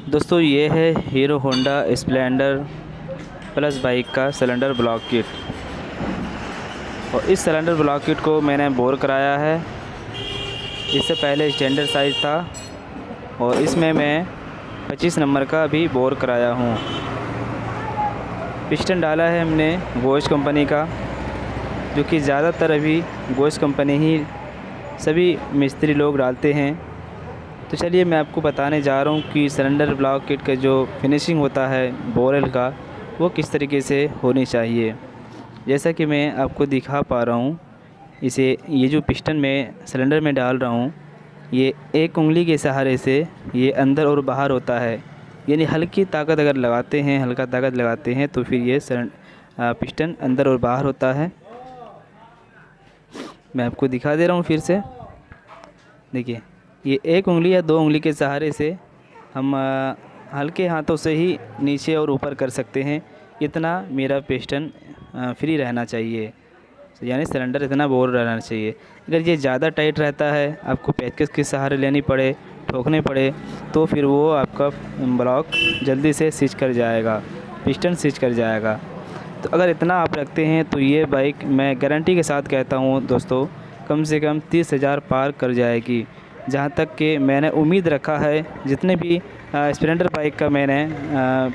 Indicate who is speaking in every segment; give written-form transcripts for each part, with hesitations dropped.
Speaker 1: दोस्तों ये है hero Honda Splendor plus bike का सिलेंडर ब्लॉक किट। और इस सिलेंडर ब्लॉक किट को मैंने बोर कराया है। इससे पहले स्टैंडर्ड साइज़ था और इसमें मैं 25 नंबर का भी बोर कराया हूँ। पिस्टन डाला है हमने गोश कंपनी का, जो कि ज़्यादातर अभी गोश कंपनी ही सभी मिस्त्री लोग डालते हैं। तो चलिए मैं आपको बताने जा रहा हूँ कि सिलेंडर ब्लॉक किट का जो फिनिशिंग होता है बोरेल का, वो किस तरीके से होनी चाहिए। जैसा कि मैं आपको दिखा पा रहा हूँ, ये जो पिस्टन में सिलेंडर में डाल रहा हूँ, ये एक उंगली के सहारे से ये अंदर और बाहर होता है। यानी हल्की ताकत अगर लगाते हैं, हल्का ताकत लगाते हैं तो फिर ये पिस्टन अंदर और बाहर होता है। मैं आपको दिखा दे रहा हूँ फिर से। देखिए, ये एक उंगली या दो उंगली के सहारे से हम हल्के हाथों से ही नीचे और ऊपर कर सकते हैं। इतना मेरा पिस्टन फ्री रहना चाहिए, यानी सिलेंडर इतना बोर रहना चाहिए। अगर ये ज़्यादा टाइट रहता है, आपको पेचकस के सहारे लेनी पड़े, ठोकने पड़े, तो फिर वो आपका ब्लॉक जल्दी से स्विच कर जाएगा, पिस्टन स्विच कर जाएगा। तो अगर इतना आप रखते हैं तो ये बाइक मैं गारंटी के साथ कहता हूँ दोस्तों, कम से कम 30,000 पार कर जाएगी। जहाँ तक कि मैंने उम्मीद रखा है, जितने भी स्प्लेंडर बाइक का मैंने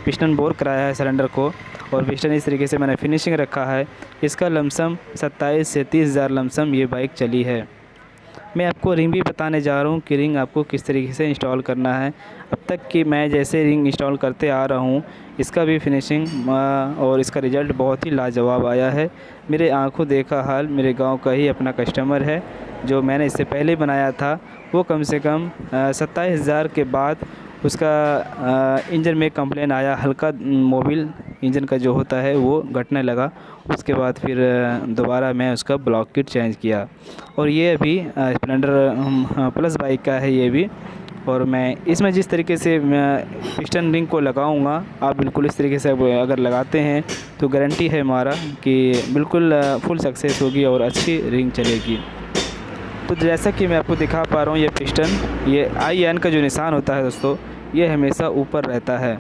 Speaker 1: पिस्टन बोर कराया है सिलेंडर को, और पिस्टन इस तरीके से मैंने फिनिशिंग रखा है, इसका लमसम 27 से 30,000 लमसम ये बाइक चली है। मैं आपको रिंग भी बताने जा रहा हूँ कि रिंग आपको किस तरीके से इंस्टॉल करना है। अब तक कि मैं जैसे रिंग इंस्टॉल करते आ रहा हूँ, इसका भी फिनिशिंग और इसका रिज़ल्ट बहुत ही लाजवाब आया है। मेरे आंखों देखा हाल मेरे गांव का ही अपना कस्टमर है, जो मैंने इससे पहले बनाया था। वो कम से कम 27,000 के बाद उसका इंजन में कंप्लेन आया, हल्का मोबिल इंजन का जो होता है वो घटने लगा। उसके बाद फिर दोबारा मैं उसका ब्लॉक किट चेंज किया। और ये अभी स्प्लेंडर प्लस बाइक का है ये भी। और मैं इसमें जिस तरीके से पिस्टन रिंग को लगाऊंगा, आप बिल्कुल इस तरीके से अगर लगाते हैं तो गारंटी है हमारा कि बिल्कुल फुल सक्सेस होगी और अच्छी रिंग चलेगी। तो जैसा कि मैं आपको दिखा पा रहा हूँ, ये पिस्टन, ये IN का जो निशान होता है दोस्तों, ये हमेशा ऊपर रहता है।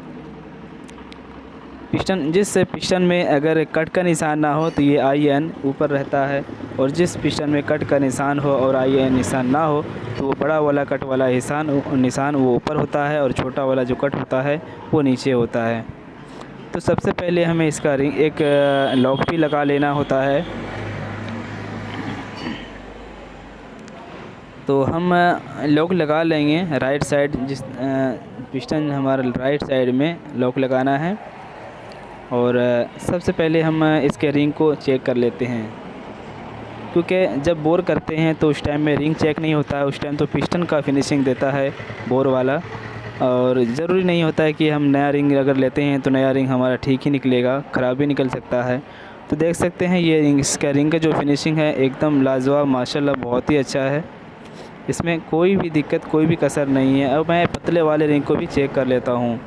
Speaker 1: जिस पिस्टन में अगर कट का निशान ना हो तो ये IN ऊपर रहता है, और जिस पिस्टन में कट का निशान हो और IN निशान ना हो तो वो बड़ा वाला कट वाला निशान वो ऊपर होता है, और छोटा वाला जो कट होता है वो नीचे होता है। तो सबसे पहले हमें इसका रिंग एक लॉक भी लगा लेना होता है। तो हम लॉक लगा लेंगे राइट साइड, जिस पिस्टन हमारा राइट साइड में लॉक लगाना है। और सबसे पहले हम इसके रिंग को चेक कर लेते हैं, क्योंकि जब बोर करते हैं तो उस टाइम में रिंग चेक नहीं होता है। उस टाइम तो पिस्टन का फिनिशिंग देता है बोर वाला, और ज़रूरी नहीं होता है कि हम नया रिंग अगर लेते हैं तो नया रिंग हमारा ठीक ही निकलेगा, ख़राब भी निकल सकता है। तो देख सकते हैं ये इसका रिंग का जो फिनिशिंग है एकदम लाजवाब, माशाल्लाह बहुत ही अच्छा है। इसमें कोई भी दिक्कत, कोई भी कसर नहीं है। अब मैं पतले वाले रिंग को भी चेक कर लेता हूँ,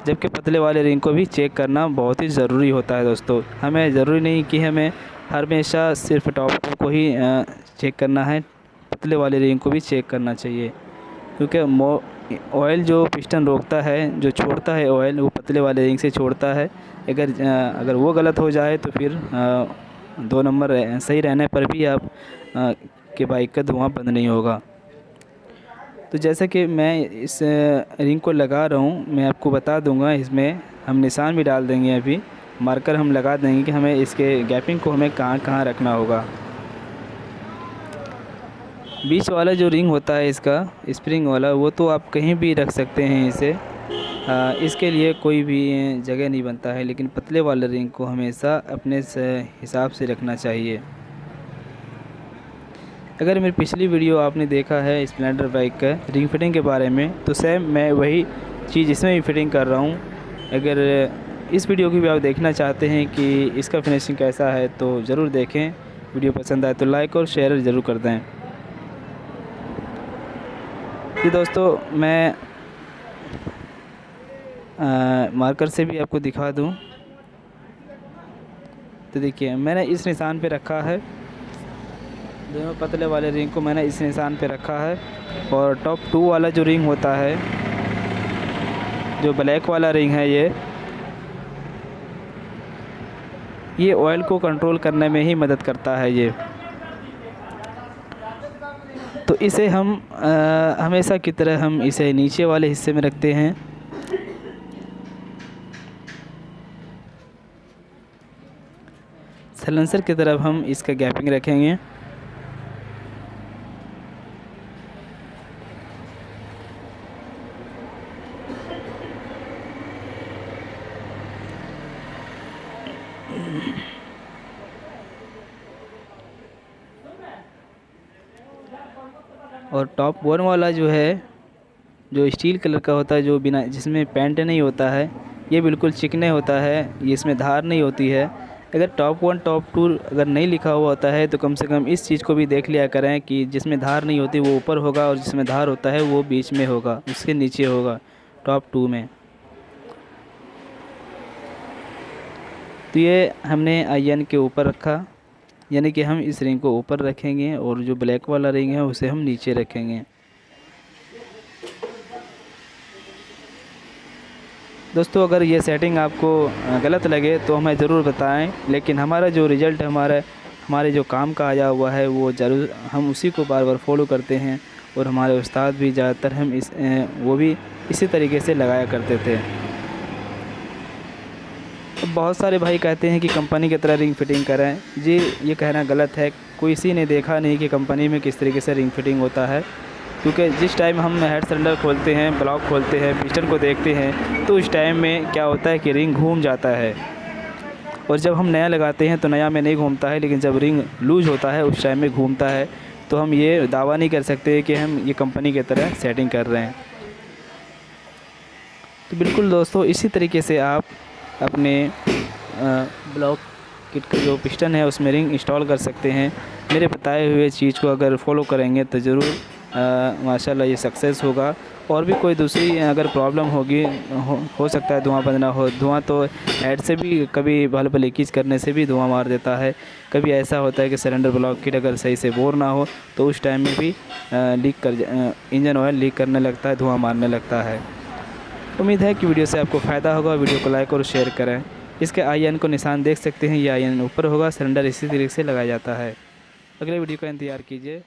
Speaker 1: जबकि पतले वाले रिंग को भी चेक करना बहुत ही ज़रूरी होता है दोस्तों। हमें ज़रूरी नहीं कि हमें हमेशा सिर्फ टॉप को ही चेक करना है, पतले वाले रिंग को भी चेक करना चाहिए, क्योंकि ऑयल जो पिस्टन रोकता है, जो छोड़ता है ऑयल, वो पतले वाले रिंग से छोड़ता है। अगर वो गलत हो जाए तो फिर 2 नंबर सही रहने पर भी आप के बाइक का धुआं बंद नहीं होगा। तो जैसा कि मैं इस रिंग को लगा रहा हूँ, मैं आपको बता दूंगा, इसमें हम निशान भी डाल देंगे, अभी मार्कर हम लगा देंगे कि हमें इसके गैपिंग को हमें कहाँ कहाँ रखना होगा। बीच वाला जो रिंग होता है इसका स्प्रिंग वाला, वो तो आप कहीं भी रख सकते हैं इसे, इसके लिए कोई भी जगह नहीं बनता है। लेकिन पतले वाले रिंग को हमेशा अपने हिसाब से रखना चाहिए। अगर मेरी पिछली वीडियो आपने देखा है स्प्लेंडर बाइक का रिंग फिटिंग के बारे में, तो सेम मैं वही चीज़ इसमें भी फिटिंग कर रहा हूँ। अगर इस वीडियो की भी आप देखना चाहते हैं कि इसका फिनिशिंग कैसा है तो ज़रूर देखें। वीडियो पसंद आए तो लाइक और शेयर ज़रूर कर दें। जी दोस्तों, मैं मार्कर से भी आपको दिखा दूँ तो देखिए, मैंने इस निशान पे रखा है, दोनों पतले वाले रिंग को मैंने इस निशान पे रखा है। और टॉप 2 वाला जो रिंग होता है जो ब्लैक वाला रिंग है ये ऑयल को कंट्रोल करने में ही मदद करता है ये। तो इसे हम हमेशा की तरह हम इसे नीचे वाले हिस्से में रखते हैं। साइलेंसर की तरफ हम इसका गैपिंग रखेंगे। और टॉप वन वाला जो है, जो स्टील कलर का होता है, जो बिना जिसमें पेंट नहीं होता है, ये बिल्कुल चिकने होता है, ये इसमें धार नहीं होती है। अगर टॉप वन टॉप टू अगर नहीं लिखा हुआ होता है तो कम से कम इस चीज़ को भी देख लिया करें कि जिसमें धार नहीं होती वो ऊपर होगा और जिसमें धार होता है वो बीच में होगा, उसके नीचे होगा टॉप टू में। तो ये हमने आयरन के ऊपर रखा, यानी कि हम इस रिंग को ऊपर रखेंगे और जो ब्लैक वाला रिंग है उसे हम नीचे रखेंगे। दोस्तों अगर ये सेटिंग आपको गलत लगे तो हमें ज़रूर बताएं, लेकिन हमारा जो रिज़ल्ट हमारे जो काम का आया हुआ है वो ज़रूर हम उसी को बार बार फॉलो करते हैं। और हमारे उस्ताद भी ज़्यादातर वो भी इसी तरीके से लगाया करते थे। अब बहुत सारे भाई कहते हैं कि कंपनी की तरह रिंग फिटिंग करें। जी ये कहना गलत है। कोई किसी ने देखा नहीं कि कंपनी में किस तरीके से रिंग फिटिंग होता है, क्योंकि जिस टाइम हम हेड सिलेंडर खोलते हैं, ब्लॉक खोलते हैं, पिस्टन को देखते हैं तो उस टाइम में क्या होता है कि रिंग घूम जाता है। और जब हम नया लगाते हैं तो नया में नहीं घूमता है, लेकिन जब रिंग लूज होता है उस टाइम में घूमता है। तो हम ये दावा नहीं कर सकते कि हम ये कंपनी की तरह सेटिंग कर रहे हैं। तो बिल्कुल दोस्तों इसी तरीके से आप अपने ब्लॉक किट का जो पिस्टन है उसमें रिंग इंस्टॉल कर सकते हैं। मेरे बताए हुए चीज़ को अगर फॉलो करेंगे तो ज़रूर माशाल्लाह ये सक्सेस होगा। और भी कोई दूसरी अगर प्रॉब्लम होगी हो सकता है धुआं बंद ना हो। धुआं तो हेड से भी कभी बल्ब लीकेज करने से भी धुआं मार देता है। कभी ऐसा होता है कि सिलेंडर ब्लॉक किट अगर सही से बोर ना हो तो उस टाइम में भी इंजन ऑयल लीक करने लगता है, धुआं मारने लगता है। उम्मीद है कि वीडियो से आपको फ़ायदा होगा। वीडियो को लाइक और शेयर करें। इसके आईएन को निशान देख सकते हैं, ये आईएन ऊपर होगा, सिलेंडर इसी तरीके से लगाया जाता है। अगले वीडियो का इंतज़ार कीजिए।